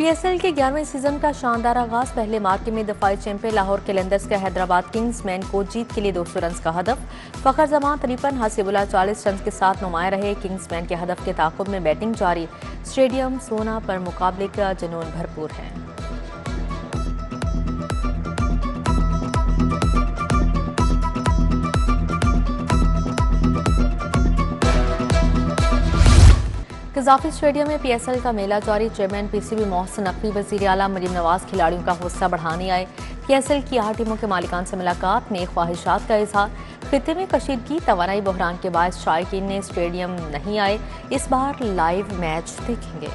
PSL के 11वें season का शानदार आगाज। पहले मार्के में दफाई चैंपियन लाहौर कैलेंडर्स का हैदराबाद किंग्समैन को जीत के लिए 200 रन का हदफ। फखर जमान 53, हसीबुल्लाह 40 रन के साथ नुमाया रहे। किंग्समैन के हदफ के ताक़ुब में बैटिंग जारी। स्टेडियम सोना पर मुकाबले का जुनून भरपूर है। कजाफी स्टेडियम में पीएसएल का मेला जारी। चेयरमैन पीसीबी मोहसिन नकवी, वज़ीर आला मरीम नवाज खिलाड़ियों का हौसला बढ़ाने आए। पीएसएल की 8 टीमों के मालिकान से मुलाकात में ख्वाहिशात का इजहार। खित्ते में कशीदगी तवानाई बहरान के बाद शायकीन ने स्टेडियम नहीं आए। इस बार लाइव मैच देखेंगे।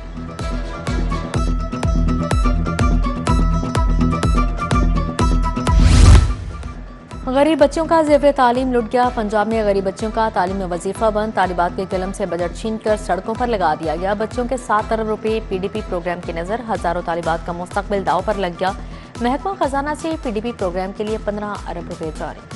गरीब बच्चों का ज़ेवर तालीम लुट गया। पंजाब में गरीब बच्चों का तालीम में वजीफा बंद। तालिबात के कलम से बजट छीन कर सड़कों पर लगा दिया गया। बच्चों के 7 अरब रुपए पीडीपी प्रोग्राम की नजर। हजारों तालिबात का मुस्तकबिल दाव पर लग गया। महकमा खजाना से पीडीपी प्रोग्राम के लिए 15 अरब रुपए जारी।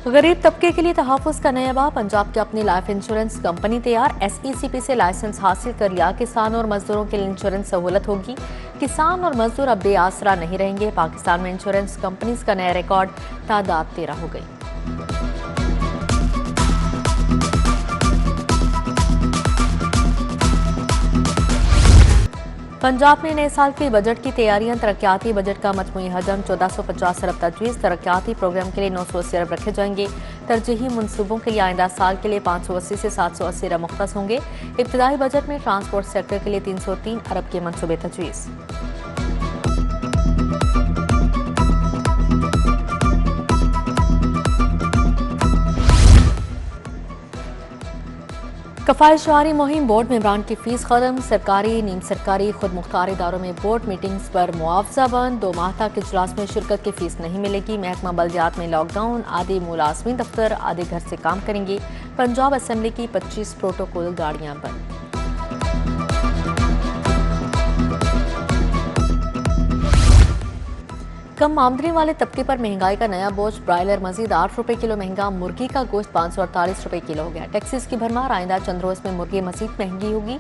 गरीब तबके के लिए तहफ़्फ़ुज़ का नया बाब। पंजाब की अपनी लाइफ इंश्योरेंस कंपनी तैयार। एसईसीपी से लाइसेंस हासिल कर लिया। किसानों और मजदूरों के लिए इंश्योरेंस सहूलत होगी। किसान और मजदूर अब बेआसरा नहीं रहेंगे। पाकिस्तान में इंश्योरेंस कंपनीज का नया रिकॉर्ड, तादाद 13 हो गई। पंजाब में नए साल के बजट की तैयारियां। तरक्याती बजट का मजमूई हजम 1450 अरब तजवीज़। तरक्याती प्रोग्राम के लिए 980 अरब रखे जाएंगे। तरजीही मनसूबों के लिए आइंदा साल के लिए 580 से 780 अरब मुख्तस होंगे। इब्तदाई बजट में ट्रांसपोर्ट सेक्टर के लिए 303 अरब के मनसूबे तजवीज़। कफायत शहरी मुहिम। बोर्ड मेंबरान की फीस खत्म। सरकारी, नीम सरकारी, खुद मुख्तार इदारों में बोर्ड मीटिंग्स पर मुआवजा बंद। 2 माह तक इजलास में शिरकत की फीस नहीं मिलेगी। महकमा बल्दियात में लॉकडाउन। आधे मुलाजमीन दफ्तर आधे घर से काम करेंगे। पंजाब असम्बली की 25 प्रोटोकॉल गाड़ियां बंद। कम आमदनी वाले तबके पर महंगाई का नया बोझ। ब्रायलर मजीद 8 रुपए किलो महंगा। मुर्गी का गोश्त 548 रुपए किलो हो गया। टैक्सेस की भरमार। आइंदा चंद रोज में मुर्गी मजीद महंगी होगी।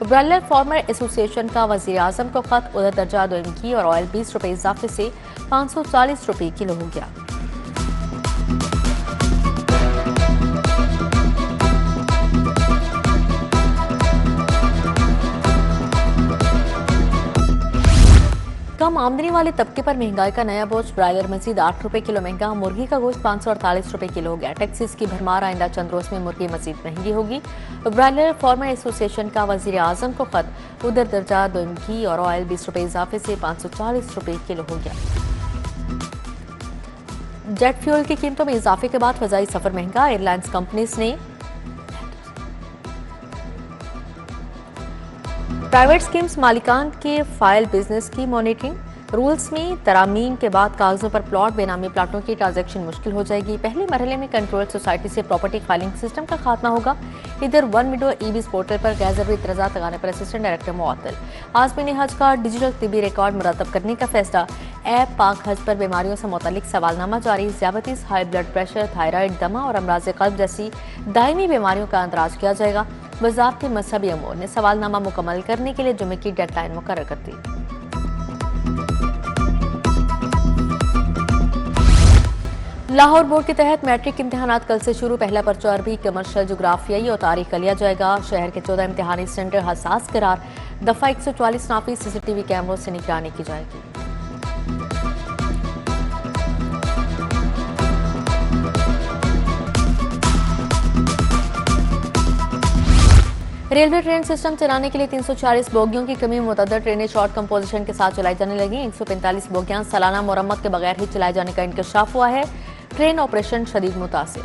ब्रायलर फार्मर एसोसिएशन का वजीर आजम को खत। उधर दर्जा 2 घी और ऑयल 20 रुपए इजाफे से 540 रुपए किलो हो गया। कम आमदनी वाले तबके पर महंगाई का नया बोझ। ब्रायलर मजीद 8 रुपए किलो महंगा। मुर्गी का गोश्त 548 रुपए किलो हो गया। टैक्सेस की भरमार। आइंदा चंद रोज में मुर्गी मजीद महंगी होगी। ब्रायलर फार्मर एसोसिएशन का वजीर आजम को खत। उधर दर्जा 2 घी और ऑयल 20 रुपए इजाफे से 540 रुपए किलो हो गया। जेट फ्यूल की कीमतों में इजाफे के बाद फजाई सफर महंगा। एयरलाइंस कंपनीज ने प्राइवेट स्कीम्स मालिकान के फाइल बिजनेस की मॉनिटरिंग। रूल्स में तरामीम के बाद कागजों पर प्लॉट, बेनामी प्लाटों की ट्रांजैक्शन मुश्किल हो जाएगी। पहले मरहले में कंट्रोल सोसाइटी से प्रॉपर्टी फाइलिंग सिस्टम का खात्मा होगा। इधर वन विंडो ईबीज पोर्टल पर गैर जरूरी इतराज़ात लगाने पर असिस्टेंट डायरेक्टर मुअत्तल। आज़मीन हज का डिजिटल तिबी रिकॉर्ड मुरतब करने का फैसला। ऐप पाक हज पर बीमारियों से मुतल्लिक सवालनामा जारी। ज़ियाबतीस, हाई ब्लड प्रेशर, थायराइड, दमा और अमराज क़ल्ब जैसी दायमी बीमारियों का अंदराज किया जाएगा। वज़ारत मज़हबी अमूर ने सवालनामा मुकम्मल करने के लिए जुमे की डेडलाइन मुकर्रर कर दी। लाहौर बोर्ड के तहत मैट्रिक इम्तिहानात कल से शुरू। पहला पर्चा अरबी, कमर्शियल, जोग्राफियाई और तारीख का लिया जाएगा। शहर के 14 इम्तिहानी सेंटर हसास करार। दफा 144 नाफी सीसीटीवी कैमरों से निगरानी की जाएगी। रेलवे ट्रेन सिस्टम चलाने के लिए 340 बोगियों की कमी। मुतअद्दिद ट्रेनें शॉर्ट कंपोजिशन के साथ चलाई जाने लगी। 145 बोगियां सालाना मुरम्मत के बगैर ही चलाए जाने का इंकशाफ हुआ है। ट्रेन ऑपरेशन शदीद मुतासिर।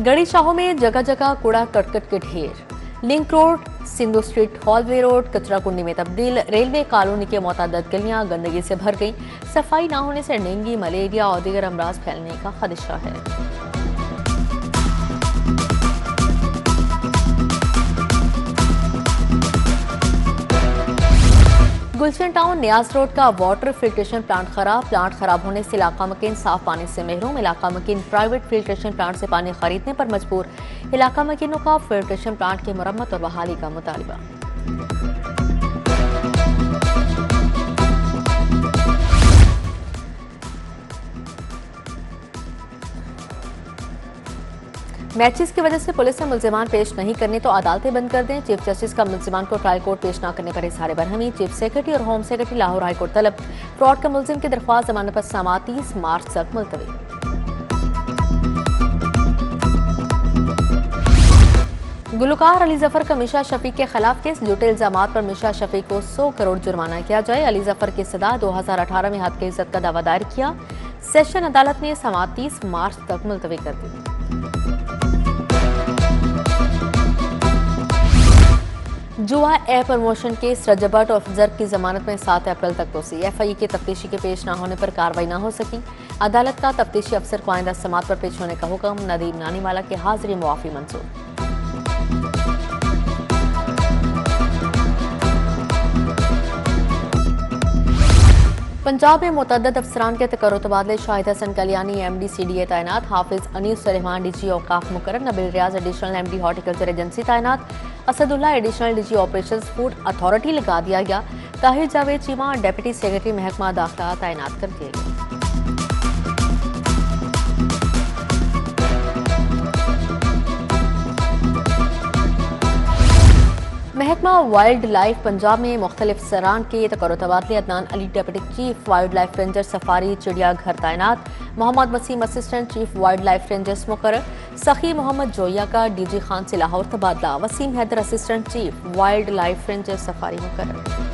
गड़ी शाहों में जगह जगह कूड़ा करकट के ढेर। Link road, Sindhu street, hallway road कचरा कुंडी में तब्दील। रेलवे कॉलोनी के मुतअद्दिद गलियां गंदगी से भर गई। सफाई न होने से डेंगू, मलेरिया और दीगर अमराज फैलने का खदशा है। गुलशन टाउन न्याज रोड का वाटर फिल्ट्रेशन प्लांट खराब होने से इलाका मकीन साफ पानी से महरूम। इलाका मकीन प्राइवेट फिल्ट्रेशन प्लांट से पानी खरीदने पर मजबूर। इलाका मकीनों का फिल्ट्रेशन प्लांट की मरम्मत और बहाली का मुतालबा। मैचेस की वजह से पुलिस ने मुल्जिमान पेश नहीं करने तो अदालतें बंद कर दें। चीफ जस्टिस का मुल्जिमान को ट्रायल कोर्ट पेश न करने पर इजहार बरहमी। चीफ सेक्रेटरी और home secretary Lahore high court तलब। फ्रॉड के मुल्जिम की दरख्वास्त जमानत पर समाअत 30 मार्च तक मुलतवी। गुलकार अली जफर का मिशा शफीक के खिलाफ केस। झूठे इल्जामात पर मिशा शफीक को 100 करोड़ जुर्माना किया जाए। अली जफर की सदा 2018 में हद की इज्जत का दावा दायर किया। सेशन अदालत ने समाअत 30 मार्च तक मुलतवी कर दी। जुआ एयर प्रमोशन केस रजबट और जर्ग की जमानत में 7 अप्रैल तक तोसी। एफआई के तफ्तीशी के पेश न होने पर कार्रवाई न हो सकी। अदालत का तफ्तीशी अफसर को आइंदा समाअत पर पेश होने का हुक्म। नदीम नानीवाला की हाजिरी मुआफी मंजूर। पंजाब में मुतअद्दिद अफसरान के तकर्रुर तबादले। शाहिद हसन कलियानी MD CDA तैनात। हाफिज अनीस रहमान DG औकाफ मुकर्रर। नबील रियाज एडिशनल MD हॉर्टिकल्चर एजेंसी तैनात। Asadullah additional DG operations food authority लगा दिया गया। ताहिर जावेद चीमा डेप्यूटी सेक्रेटरी महकमा दाखिला तैनात कर दिए गए। महकमा वाइल्ड लाइफ पंजाब में मुख्तलिफ अफसरान के तकर्रुर तबादले। Adnan Ali deputy chief wildlife ranger safari चिड़ियाघर तैनात। Mohammad Waseem assistant chief wildlife rangers मुकर्रर। सखी मोहम्मद जोया का DG खान से लाहौर तबादला। Waseem Haider assistant chief wildlife ranger safari मुकर्रर।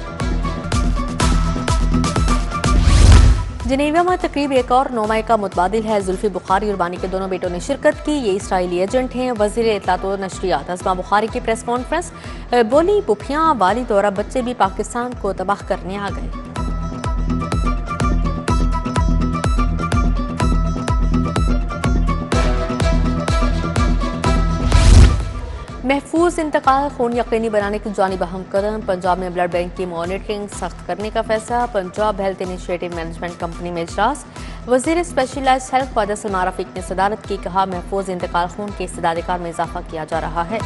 जिनेवा में तकरीब एक और नुमाई का मुतबादिल है। जुल्फी बुखारी और बानी के दोनों बेटों ने शिरकत की। ये इसराइली एजेंट हैं। वजीर इत्तलात व नशरियात अज़मा बुखारी की प्रेस कॉन्फ्रेंस। बोली पुफियाँ वालिद और बच्चे भी पाकिस्तान को तबाह करने आ गए। महफूज इंतकाल खून यकीनी बनाने की जानिब अहम कदम। पंजाब में ब्लड बैंक की मॉनिटरिंग सख्त करने का फैसला। Punjab health initiative management company में इजलास। वजीर स्पेशलाइज्ड हेल्थ ख्वाजा सलमान रफीक ने सदारत की। कहा महफूज इंतकाल खून के इस्तेदादिकार में इजाफा किया जा रहा है।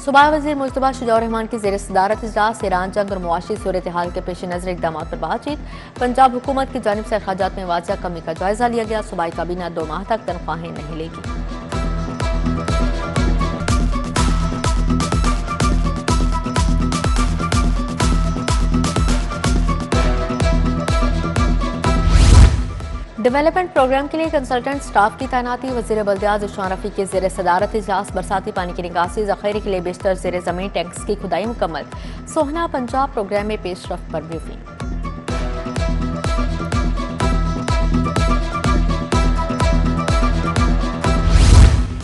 सूबाई वज़ीर मुज्तबा शुजाउर रहमान की ज़ेर सदारत इजलास। ईरान जंग और मुआशी सूरत हाल के पेश नज़र इक़दाम पर बातचीत। पंजाब हुकूमत की जानिब से अखराजात में वाज़ह कमी का जायजा लिया गया। सूबाई काबीना 2 माह तक तनख्वाहें नहीं लेगी। डेवलपमेंट प्रोग्राम के लिए कंसल्टेंट स्टाफ की तैनाती। वज़ीर बल्दियात ज़ुशान रफ़ी के ज़ेर सदारत इजलास। बरसाती पानी की निकासी ज़ख़ीरे के लिए बेशतर ज़ेर ज़मीन टैंक्स की खुदाई मुकम्मल। सोहना पंजाब प्रोग्राम में पेशरफ्त पर ब्रीफिंग।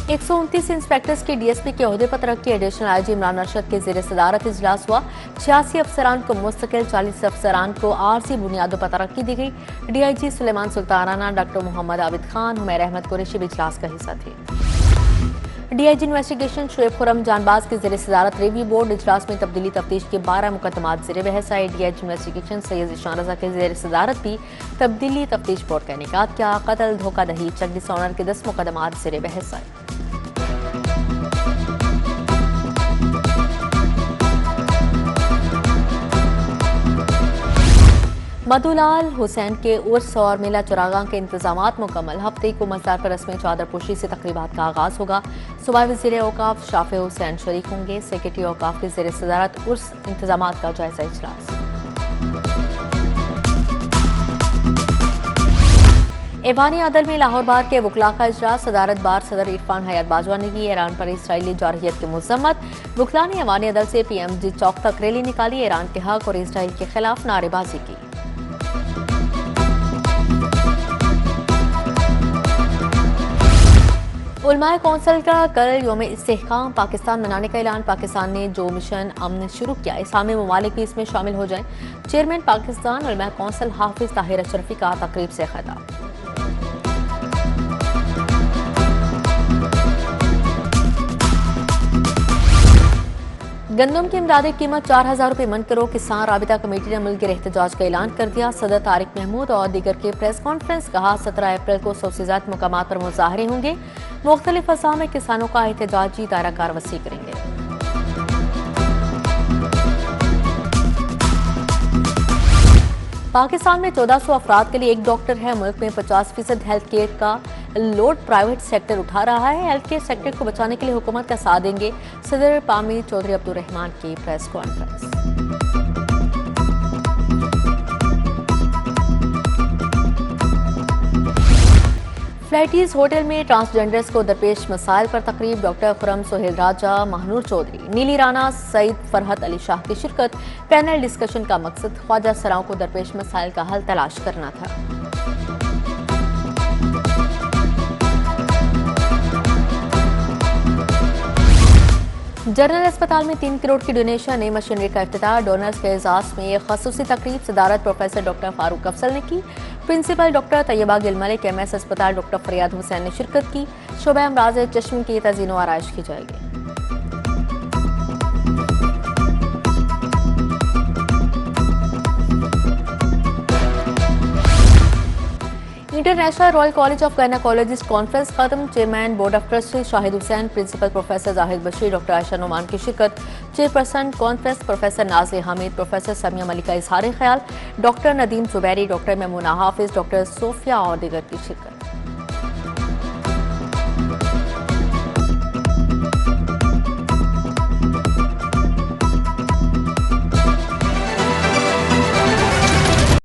एक 129 इंस्पेक्टर्स के DSP के ओहदे पर तरक्की। एडिशनल IG इमरान अरशद के ज़ेर सदारत इजलास हुआ। 86 अफसरान को मुस्तकिल, 40 अफसरान को आरजी बुनियादों पर तरक्की दी गई। DIG सुलेमान सुल्तान राना, डॉक्टर मोहम्मद आबिद खान, हुमैर अहमद कुरैशी भी इजलास का हिस्सा थे। DIG इन्वेस्टिगेशन शुएब खुरम जानबाज की ज़ेर सदारत रिव्यू बोर्ड। इजलास में तब्दीली तफ्तीश के 12 मुकदमात ज़ेर बहस आए। DIG इन्वेस्टिगेशन सैयद ज़ीशान रज़ा के ज़ेर सदारत भी तब्दीली तफ्तीश बोर्ड का इनेकाद किया। कत्ल, धोखाधही, चक डिसऑनर के 10 मुकदमात ज़ेर बहस आए। मधुलाल हुसैन के उर्स और मेला चुरागा के इंतजामात मुकम्मल। हफ्ते को मज़ार पर रस्मी चादर पोशी से तकरीबात का आगाज़ होगा। सूबाई वज़ीर औकाफ शाफे हुसैन शरीक होंगे। सेक्रेटरी औकाफ की ज़ेर सदारत उर्स इंतजामात का जायजा इजलास। ऐवान अदल में लाहौर बार के वकला का इजलास। सदारत बार सदर इरफान हयात बाजवा ने की। ईरान पर इसराइली जारहियत की मजम्मत। वकला ने ऐवान अदल से PMG चौक तक रैली निकाली। ईरान के हक और इसराइल के खिलाफ नारेबाजी की। उलमाए कौंसिल का कल योम इस्तेहकाम पाकिस्तान मनाने का ऐलान। पाकिस्तान ने जो मिशन अमन शुरू किया, इस्लामी ममालिक भी इसमें शामिल हो जाएं। चेयरमैन पाकिस्तान उलमाए कौंसिल हाफिज ताहिर अशरफी का तकरीब से खिताब। गंदम की इमदादी कीमत 4,000 रुपये मन करो। किसान राबिता कमेटी ने मुल्क गिर एहतजाज का ऐलान कर दिया। सदर तारिक महमूद और दीगर के प्रेस कॉन्फ्रेंस। कहा 17 अप्रैल को 100 से ज्यादा मुकामात पर मुजाहरे होंगे। मुख्तलिफ असाम में किसानों का एहतजाजी दायरा वसी करेंगे। पाकिस्तान में 1400 अफराद के लिए एक डॉक्टर है। मुल्क में 50% हेल्थ केयर का लोड प्राइवेट सेक्टर उठा रहा है। हेल्थ केयर सेक्टर को बचाने के लिए हुकूमत का साथ देंगे। सदर पामी चौधरी अब्दुल रहमान की प्रेस कॉन्फ्रेंस। फ्लाइटीज होटल में ट्रांसजेंडर्स को दरपेश मसाइल पर तकरीब। डॉक्टर खुरम सोहेल राजा, महानूर चौधरी, नीली राना, सईद फरहत अली शाह की शिरकत। पैनल डिस्कशन का मकसद ख्वाजा सराओं को दरपेश मसाइल का हल तलाश करना था। जनरल अस्पताल में 3 करोड़ की डोनेशन, नई मशीनरी का इफ्तिताह। डोनर्स के एजाज में एक खसूसी तकरीब। सदारत प्रोफेसर डॉक्टर फारूक अफसल ने की। Principal doctor Tayyaba Gill Malik, MS अस्पताल डॉक्टर फरियाद हुसैन ने शिरकत की। शोबा अमराज चश्म की तज़ीनो आराइश की जाएगी। International royal college of gynaecologist conference खत्म। Chairman board of trustee Shahid Hussain, principal professor Zahid Bashir, doctor Ayesha Noman की शिरकत। Chairperson conference professor Nazir Hamid, professor Samia Malika Izhar Khayal, doctor Nadeem Zubairi, doctor Maimuna Hafiz, doctor Sofia और दीगर की शिरकत।